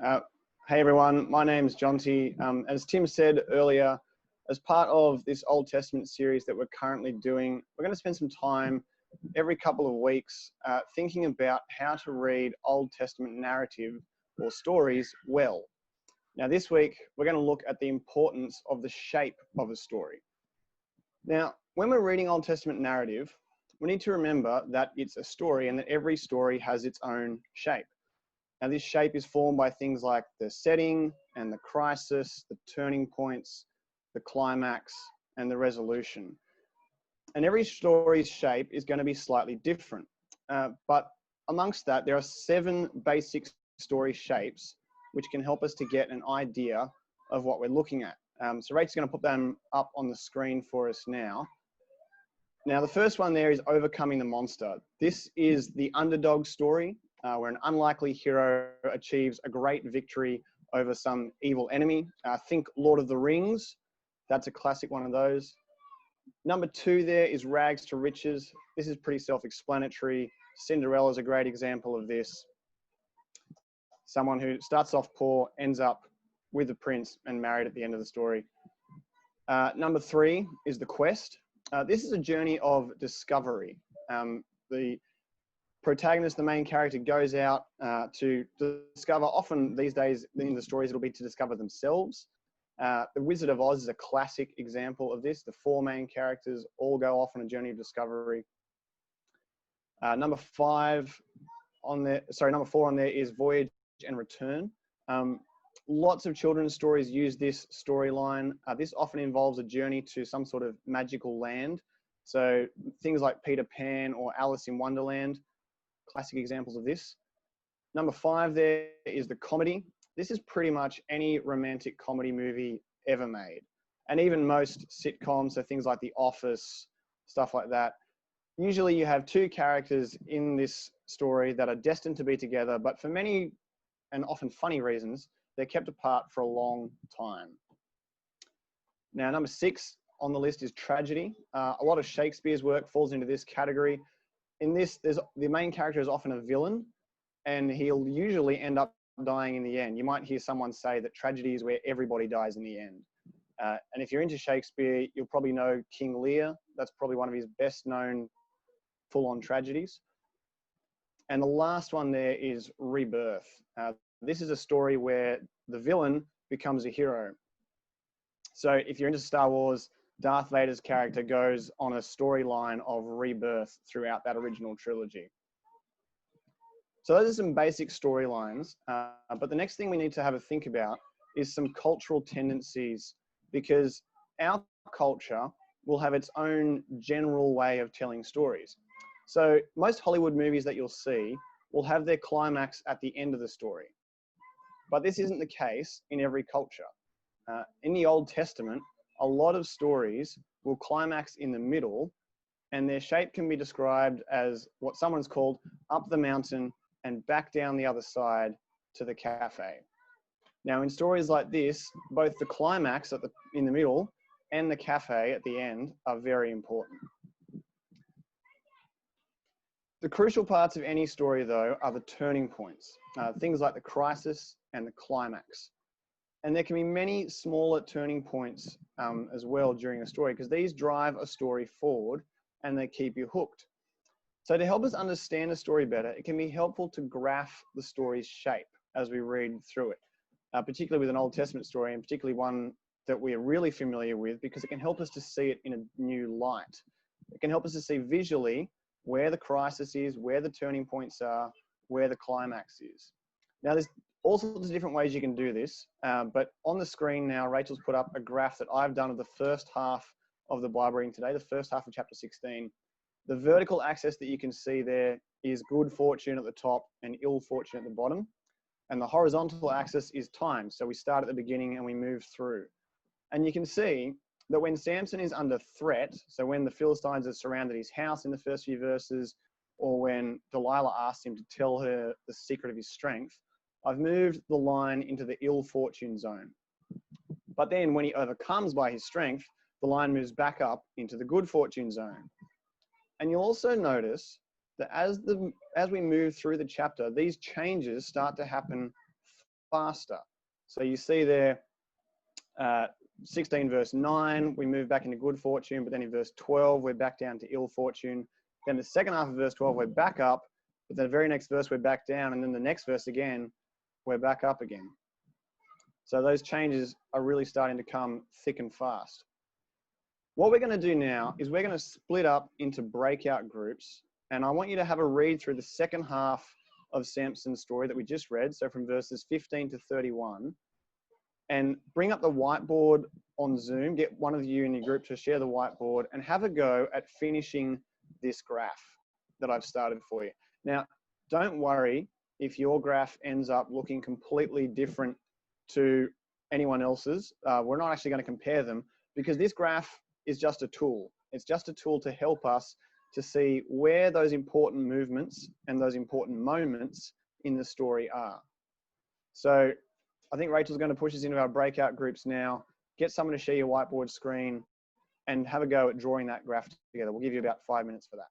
Uh, hey everyone, my name's Jonty. As Tim said earlier, as part of this Old Testament series that we're currently doing, we're going to spend some time every couple of weeks thinking about how to read Old Testament narrative or stories well. Now this week, we're going to look at the importance of the shape of a story. Now, when we're reading Old Testament narrative, we need to remember that it's a story and that every story has its own shape. Now, this shape is formed by things like the setting and the crisis, the turning points, the climax, and the resolution. And every story's shape is going to be slightly different. But amongst that, there are 7 basic story shapes which can help us to get an idea of what we're looking at. So Rachel's going to put them up on the screen for us now. Now, the first one there is overcoming the monster. This is the underdog story, where an unlikely hero achieves a great victory over some evil enemy. Think Lord of the Rings. That's a classic one of those. Number 2 there is rags to riches. This is pretty self-explanatory. Cinderella is a great example of this. Someone who starts off poor, ends up with the prince and married at the end of the story. Number 3 is the quest. This is a journey of discovery. The protagonist, the main character, goes out to discover, often these days in the stories, it'll be to discover themselves. The Wizard of Oz is a classic example of this. The 4 main characters all go off on a journey of discovery. Number 4 on there is voyage and return. Lots of children's stories use this storyline. This often involves a journey to some sort of magical land. So things like Peter Pan or Alice in Wonderland, classic examples of this. Number 5 there is the comedy. This is pretty much any romantic comedy movie ever made. And even most sitcoms, so things like The Office, stuff like that. Usually you have 2 characters in this story that are destined to be together, but for many and often funny reasons, they're kept apart for a long time. Now, number 6 on the list is tragedy. A lot of Shakespeare's work falls into this category. In this, the main character is often a villain, and he'll usually end up dying in the end. You might hear someone say that tragedy is where everybody dies in the end. And if you're into Shakespeare, you'll probably know King Lear. That's probably one of his best known full-on tragedies. And the last one there is rebirth. This is a story where the villain becomes a hero. So if you're into Star Wars, Darth Vader's character goes on a storyline of rebirth throughout that original trilogy. So those are some basic storylines. But the next thing we need to have a think about is some cultural tendencies, because our culture will have its own general way of telling stories. So most Hollywood movies that you'll see will have their climax at the end of the story. But this isn't the case in every culture. In the Old Testament, a lot of stories will climax in the middle, and their shape can be described as what someone's called up the mountain and back down the other side to the cafe. Now, in stories like this, both the climax in the middle and the cafe at the end are very important. The crucial parts of any story, though, are the turning points, things like the crisis and the climax. And there can be many smaller turning points as well during a story, because these drive a story forward and they keep you hooked. So to help us understand a story better, it can be helpful to graph the story's shape as we read through it, particularly with an Old Testament story, and particularly one that we're really familiar with, because it can help us to see it in a new light. It can help us to see visually where the crisis is, where the turning points are, where the climax is. Now, there's all sorts of different ways you can do this, but on the screen now, Rachel's put up a graph that I've done of the first half of the Bible reading today, the first half of chapter 16. The vertical axis that you can see there is good fortune at the top and ill fortune at the bottom. And the horizontal axis is time. So we start at the beginning and we move through. And you can see that when Samson is under threat, so when the Philistines have surrounded his house in the first few verses, or when Delilah asks him to tell her the secret of his strength, I've moved the line into the ill fortune zone. But then when he overcomes by his strength, the line moves back up into the good fortune zone. And you'll also notice that as we move through the chapter, these changes start to happen faster. So you see there, 16 verse 9, we move back into good fortune, but then in verse 12, we're back down to ill fortune. Then the second half of verse 12, we're back up, but the very next verse, we're back down, and then the next verse again, we're back up again. So those changes are really starting to come thick and fast. What we're going to do now is we're going to split up into breakout groups, and I want you to have a read through the second half of Samson's story that we just read, so from verses 15 to 31, and bring up the whiteboard on Zoom, get one of you in your group to share the whiteboard and have a go at finishing this graph that I've started for you. Now, don't worry if your graph ends up looking completely different to anyone else's. We're not actually going to compare them because this graph is just a tool. It's just a tool to help us to see where those important movements and those important moments in the story are. So I think Rachel's going to push us into our breakout groups now. Get someone to share your whiteboard screen and have a go at drawing that graph together. We'll give you about 5 minutes for that.